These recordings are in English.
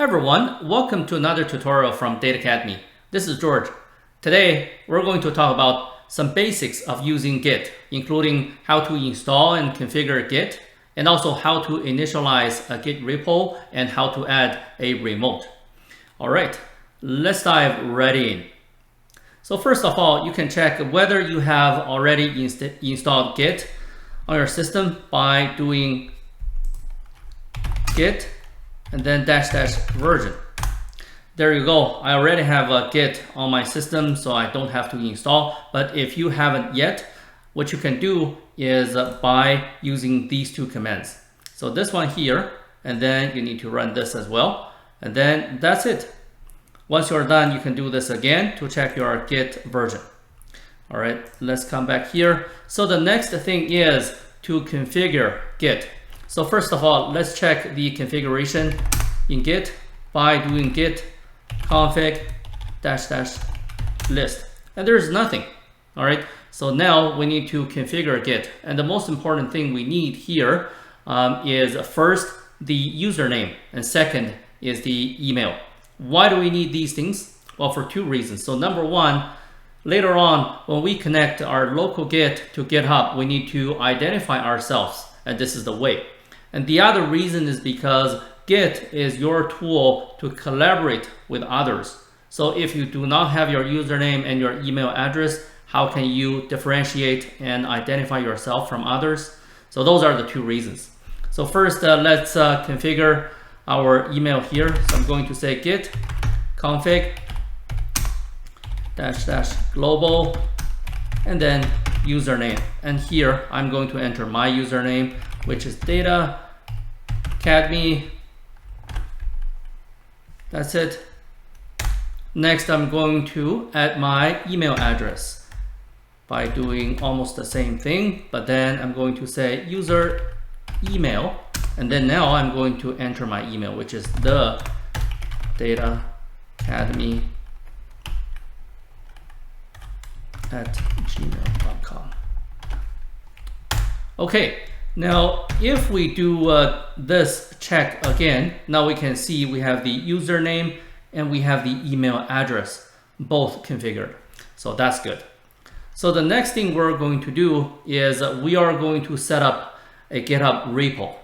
Hi everyone, welcome to another tutorial from Data Academy. This is George. Today we're going to talk about some basics of using Git, including how to install and configure Git, and also how to initialize a Git repo and how to add a remote. Alright, let's dive right in. So first of all, you can check whether you have already installed Git on your system by doing Git and then -- version. There you go. I already have a Git on my system, so I don't have to install. But if you haven't yet, what you can do is by using these two commands. So this one here, and then you need to run this as well. And then that's it. Once you're done, you can do this again to check your Git version. All right, let's come back here. So the next thing is to configure Git. So first of all, let's check the configuration in Git by doing git config -- list. And there's nothing. All right. So now we need to configure Git. And the most important thing we need here is first the username and second is the email. Why do we need these things? Well, for two reasons. So number one, later on, when we connect our local Git to GitHub, we need to identify ourselves. And this is the way. And the other reason is because Git is your tool to collaborate with others. So if you do not have your username and your email address, how can you differentiate and identify yourself from others? So those are the two reasons. So first, let's configure our email here. So I'm going to say git config -- global and then username. And here I'm going to enter my username, which is Data Academy. That's it. Next, I'm going to add my email address by doing almost the same thing, but then I'm going to say user email, and then now I'm going to enter my email, which is the Data Academy @gmail.com. Okay. Now, if we do this check again, now we can see we have the username and we have the email address both configured. So that's good. So the next thing we're going to do is we are going to set up a GitHub repo.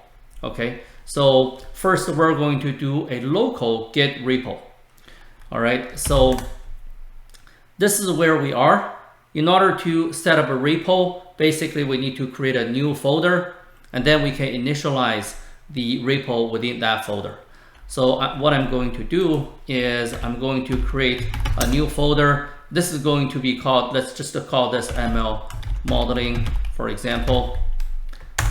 Okay, so first we're going to do a local Git repo. All right, so this is where we are. In order to set up a repo, basically we need to create a new folder and then we can initialize the repo within that folder. So what I'm going to do is I'm going to create a new folder. This is going to be called, let's just call this ML modeling, for example.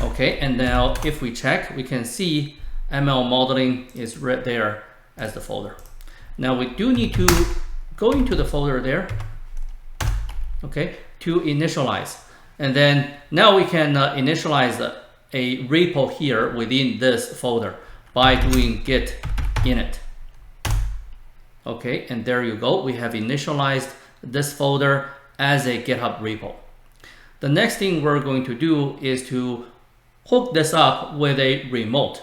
Okay, and now if we check, we can see ML modeling is right there as the folder. Now we do need to go into the folder there, okay, to initialize. And then now we can initialize a repo here within this folder by doing git init. Okay, and there you go. We have initialized this folder as a GitHub repo. The next thing we're going to do is to hook this up with a remote,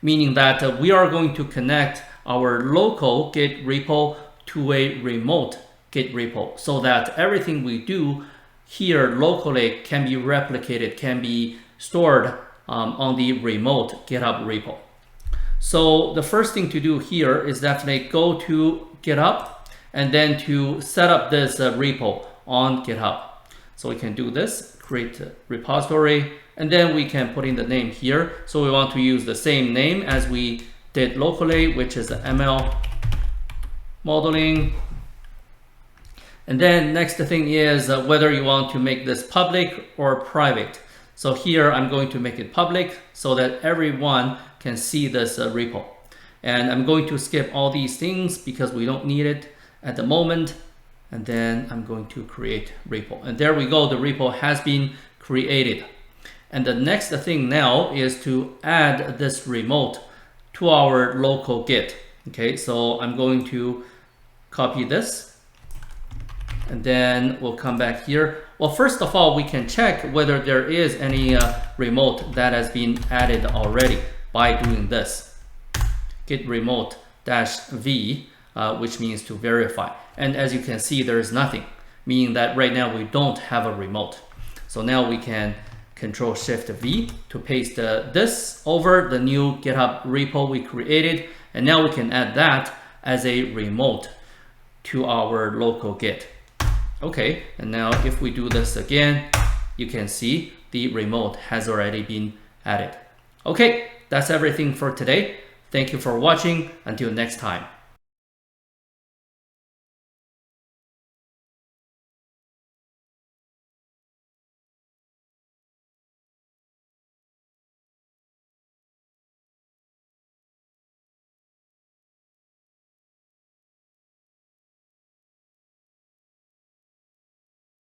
meaning that we are going to connect our local Git repo to a remote Git repo so that everything we do here locally can be replicated, can be stored on the remote GitHub repo. So the first thing to do here is definitely go to GitHub and then to set up this repo on GitHub. So we can do this, create a repository, and then we can put in the name here. So we want to use the same name as we did locally, which is the ML modeling. And then next thing is whether you want to make this public or private. So here I'm going to make it public so that everyone can see this repo. And I'm going to skip all these things because we don't need it at the moment. And then I'm going to create repo. And there we go, the repo has been created. And the next thing now is to add this remote to our local Git. Okay, so I'm going to copy this. And then we'll come back here. Well, first of all, we can check whether there is any remote that has been added already by doing this. Git remote -v, which means to verify. And as you can see, there is nothing, meaning that right now we don't have a remote. So now we can Control-Shift-V to paste this over the new GitHub repo we created. And now we can add that as a remote to our local Git. Okay, and now if we do this again, you can see the remote has already been added. Okay, that's everything for today. Thank you for watching. Until next time.